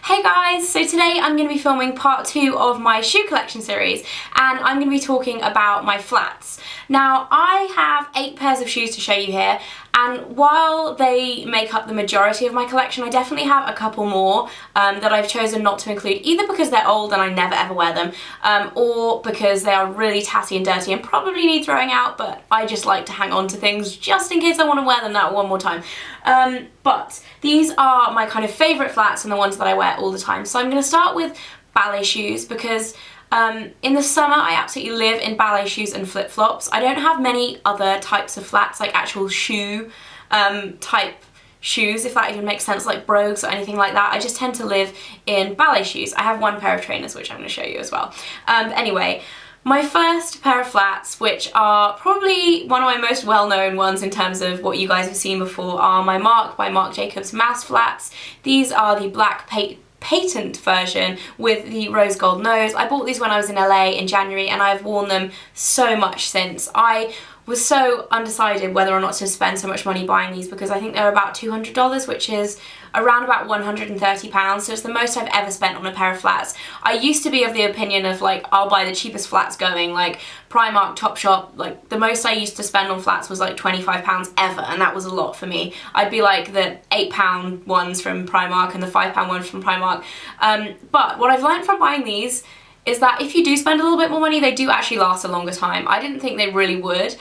Hey guys, so today I'm going to be filming part 2 of my shoe collection series, and I'm going to be talking about my flats. Now, I have 8 pairs of shoes to show you here, and while they make up the majority of my collection, I definitely have a couple more that I've chosen not to include, either because they're old and I never ever wear them, or because they are really tatty and dirty and probably need throwing out, but I just like to hang on to things just in case I want to wear them that one more time. But these are my kind of favourite flats and the ones that I wear all the time. So I'm going to start with ballet shoes because in the summer I absolutely live in ballet shoes and flip-flops. I don't have many other types of flats, like actual shoe type shoes, if that even makes sense, like brogues or anything like that. I just tend to live in ballet shoes. I have one pair of trainers, which I'm going to show you as well. Anyway, my first pair of flats, which are probably one of my most well-known ones in terms of what you guys have seen before, are my Marc by Marc Jacobs Mouse flats. These are the black patent version with the rose gold nose. I bought these when I was in LA in January and I've worn them so much since. I was so undecided whether or not to spend so much money buying these because I think they're about $200, which is around about £130, so it's the most I've ever spent on a pair of flats. I used to be of the opinion of like, I'll buy the cheapest flats going, like Primark, Topshop. Like the most I used to spend on flats was like £25 ever, and that was a lot for me. I'd be like the £8 ones from Primark and the £5 ones from Primark. But what I've learned from buying these is that if you do spend a little bit more money, they do actually last a longer time. I didn't think they really would,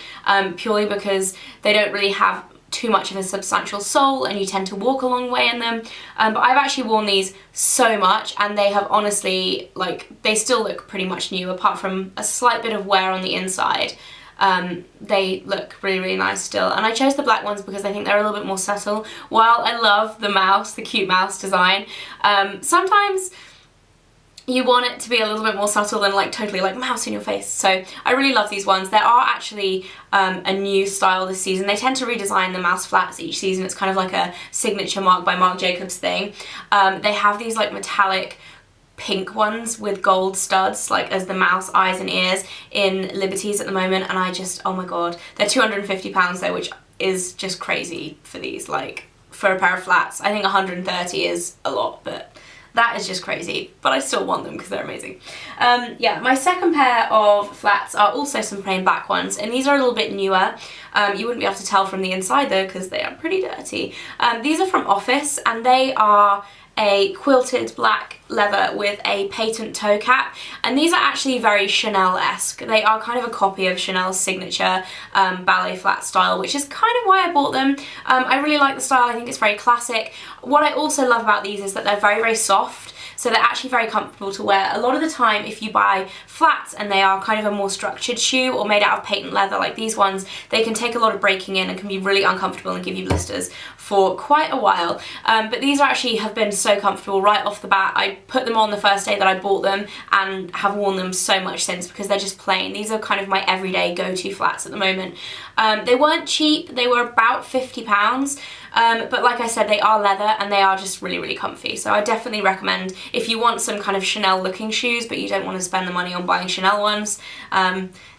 purely because they don't really have too much of a substantial sole and you tend to walk a long way in them, but I've actually worn these so much and they have honestly, like, they still look pretty much new apart from a slight bit of wear on the inside. They look really nice still, and I chose the black ones because I think they're a little bit more subtle. While I love the mouse, the cute mouse design, sometimes you want it to be a little bit more subtle than like totally like mouse in your face. So I really love these ones. There are actually a new style this season. They tend to redesign the mouse flats each season. It's kind of like a signature Marc by Marc Jacobs thing. They have these like metallic pink ones with gold studs, like as the mouse eyes and ears in Liberties at the moment, and I just, oh my god, they're £250 though, which is just crazy for these. Like for a pair of flats, I think 130 is a lot, but that is just crazy, but I still want them because they're amazing. Yeah, my second pair of flats are also some plain black ones, and these are a little bit newer. You wouldn't be able to tell from the inside though because they are pretty dirty. These are from Office, and they are a quilted black leather with a patent toe cap, and these are actually very Chanel-esque. They are kind of a copy of Chanel's signature ballet flat style, which is kind of why I bought them. I really like the style. I think it's very classic. What I also love about these is that they're very soft, so they're actually very comfortable to wear. A lot of the time if you buy flats and they are kind of a more structured shoe or made out of patent leather like these ones, they can take a lot of breaking in and can be really uncomfortable and give you blisters for quite a while. But these actually have been so comfortable right off the bat. I put them on the first day that I bought them and have worn them so much since because they're just plain. These are kind of my everyday go-to flats at the moment. They weren't cheap, they were about £50, but like I said, they are leather and they are just really comfy. So I definitely recommend, if you want some kind of Chanel looking shoes but you don't want to spend the money on buying Chanel ones,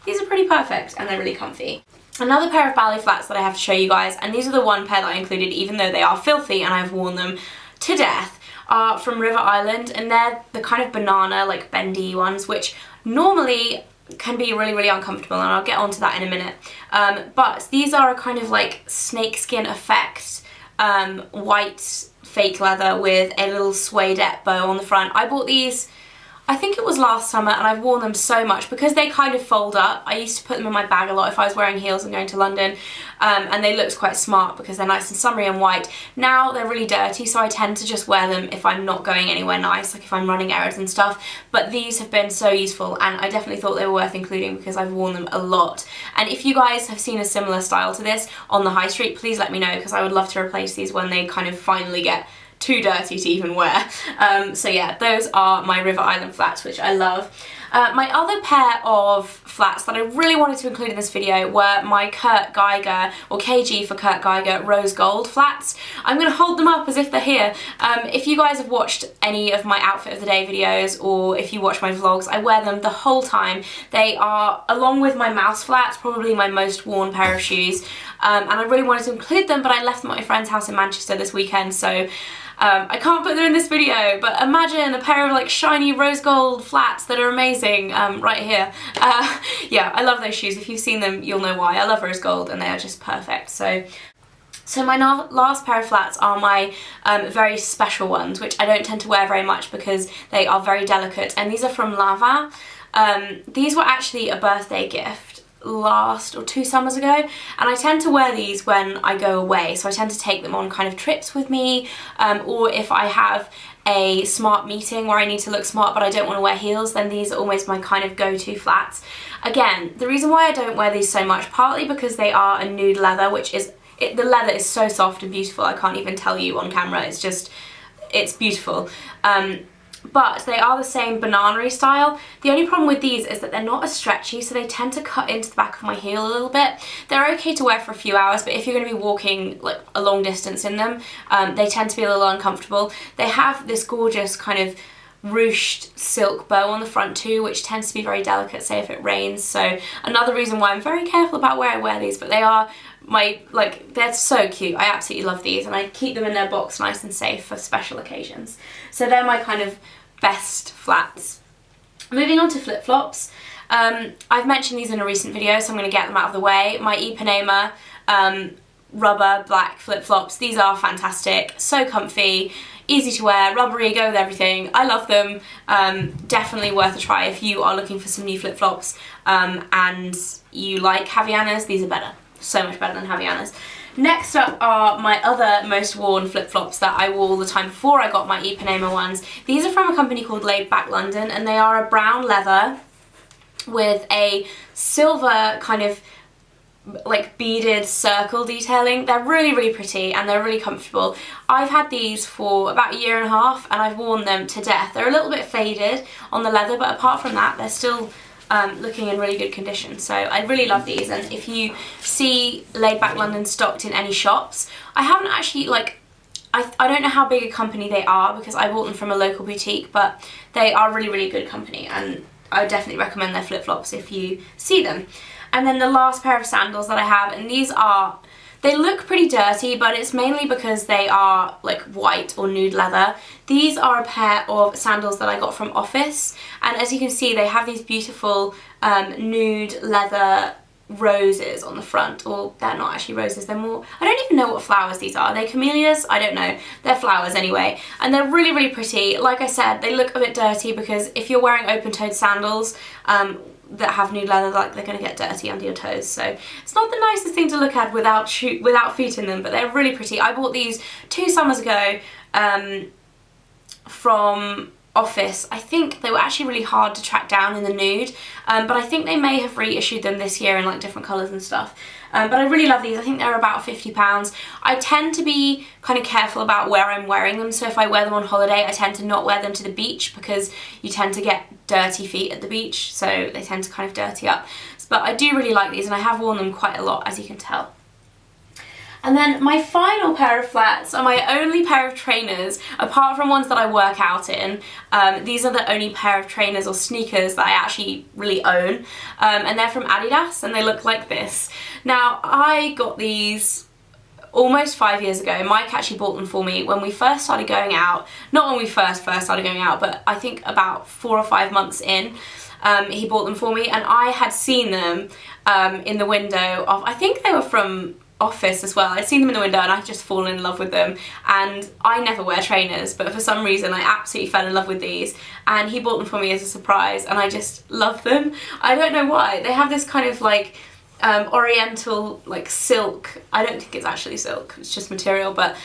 these are pretty perfect and they're really comfy. Another pair of ballet flats that I have to show you guys, and these are the one pair that I included even though they are filthy and I've worn them to death, are from River Island, and they're the kind of banana, like bendy ones, which normally can be really uncomfortable, and I'll get onto that in a minute. But these are a kind of like snakeskin effect, white fake leather with a little suede bow on the front. I bought these, I think it was last summer, and I've worn them so much because they kind of fold up. I used to put them in my bag a lot if I was wearing heels and going to London, and they looked quite smart because they're nice and summery and white. Now they're really dirty, so I tend to just wear them if I'm not going anywhere nice, like if I'm running errands and stuff. But these have been so useful, and I definitely thought they were worth including because I've worn them a lot. And if you guys have seen a similar style to this on the high street, please let me know because I would love to replace these when they kind of finally get too dirty to even wear. So yeah, those are my River Island flats, which I love. My other pair of flats that I really wanted to include in this video were my Kurt Geiger, or KG for Kurt Geiger, rose gold flats. I'm going to hold them up as if they're here. If you guys have watched any of my outfit of the day videos, or if you watch my vlogs, I wear them the whole time. They are, along with my mouse flats, probably my most worn pair of shoes, and I really wanted to include them, but I left them at my friend's house in Manchester this weekend, so I can't put them in this video, but imagine a pair of like shiny rose gold flats that are amazing right here. Yeah, I love those shoes. If you've seen them, you'll know why. I love rose gold and they are just perfect. So my last pair of flats are my very special ones, which I don't tend to wear very much because they are very delicate, and these are from Lava. These were actually a birthday gift last or 2 summers ago, and I tend to wear these when I go away, so I tend to take them on kind of trips with me, or if I have a smart meeting where I need to look smart but I don't want to wear heels, then these are almost my kind of go-to flats. Again, the reason why I don't wear these so much, partly because they are a nude leather, which is the leather is so soft and beautiful, I can't even tell you on camera, it's beautiful. But they are the same banana-y style. The only problem with these is that they're not as stretchy, so they tend to cut into the back of my heel a little bit. They're okay to wear for a few hours, but if you're going to be walking like a long distance in them, they tend to be a little uncomfortable. They have this gorgeous kind of ruched silk bow on the front too, which tends to be very delicate, say if it rains. So another reason why I'm very careful about where I wear these, but they are they're so cute. I absolutely love these, and I keep them in their box nice and safe for special occasions. So they're my kind of best flats. Moving on to flip-flops. I've mentioned these in a recent video, so I'm going to get them out of the way. My Ipanema rubber black flip-flops. These are fantastic, so comfy, easy to wear, rubbery, go with everything. I love them. Definitely worth a try if you are looking for some new flip-flops and you like Havaianas. These are better. So much better than Havaianas. Next up are my other most worn flip-flops that I wore all the time before I got my Ipanema ones. These are from a company called Laid Back London, and they are a brown leather with a silver kind of like beaded circle detailing. They're really, really pretty and they're really comfortable. I've had these for about 1.5 years and I've worn them to death. They're a little bit faded on the leather, but apart from that, they're still looking in really good condition. So I really love these, and if you see Laid Back London stocked in any shops, I haven't actually I don't know how big a company they are because I bought them from a local boutique, but they are really, really good company, and I would definitely recommend their flip-flops if you see them. And then the last pair of sandals that I have, and they look pretty dirty, but it's mainly because they are like white or nude leather. These are a pair of sandals that I got from Office, and as you can see, they have these beautiful nude leather roses on the front. Or they're not actually roses, they're more, I don't even know what flowers these are. Are they camellias? I don't know. They're flowers anyway, and they're really, really pretty. Like I said, they look a bit dirty because if you're wearing open-toed sandals that have nude leather, like, they're going to get dirty under your toes, so it's not the nicest thing to look at without feet in them, but they're really pretty. I bought these 2 summers ago from Office. I think they were actually really hard to track down in the nude, but I think they may have reissued them this year in like different colours and stuff. But I really love these. I think they're about £50. I tend to be kind of careful about where I'm wearing them, so if I wear them on holiday, I tend to not wear them to the beach because you tend to get dirty feet at the beach, so they tend to kind of dirty up. But I do really like these, and I have worn them quite a lot, as you can tell. And then my final pair of flats are my only pair of trainers, apart from ones that I work out in. These are the only pair of trainers or sneakers that I actually really own, and they're from Adidas, and they look like this. Now, I got these almost 5 years ago. Mike actually bought them for me when we first started going out. Not when we first started going out, but I think about 4 or 5 months in. He bought them for me, and I had seen them in the window of, I think they were from Office as well. I'd seen them in the window and I'd just fallen in love with them, and I never wear trainers, but for some reason I absolutely fell in love with these, and he bought them for me as a surprise, and I just love them. I don't know why. They have this kind of like oriental like silk, I don't think it's actually silk, it's just material, but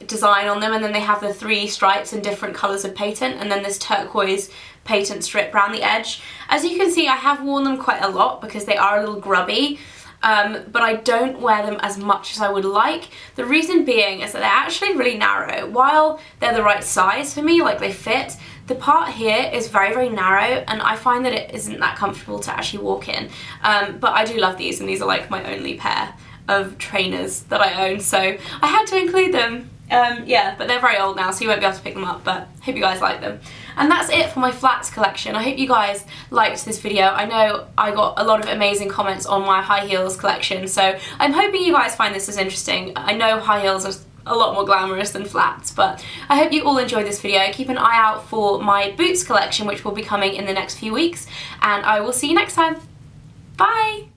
design on them, and then they have the 3 stripes in different colours of patent, and then this turquoise patent strip around the edge. As you can see, I have worn them quite a lot because they are a little grubby. But I don't wear them as much as I would like. The reason being is that they're actually really narrow. While they're the right size for me, like they fit, the part here is very, very narrow, and I find that it isn't that comfortable to actually walk in. But I do love these, and these are like my only pair of trainers that I own, so I had to include them. Yeah, but they're very old now, so you won't be able to pick them up, but hope you guys like them. And that's it for my flats collection. I hope you guys liked this video. I know I got a lot of amazing comments on my high heels collection, so I'm hoping you guys find this as interesting. I know high heels a lot more glamorous than flats. But I hope you all enjoyed this video. Keep an eye out for my boots collection, which will be coming in the next few weeks, and I will see you next time. Bye!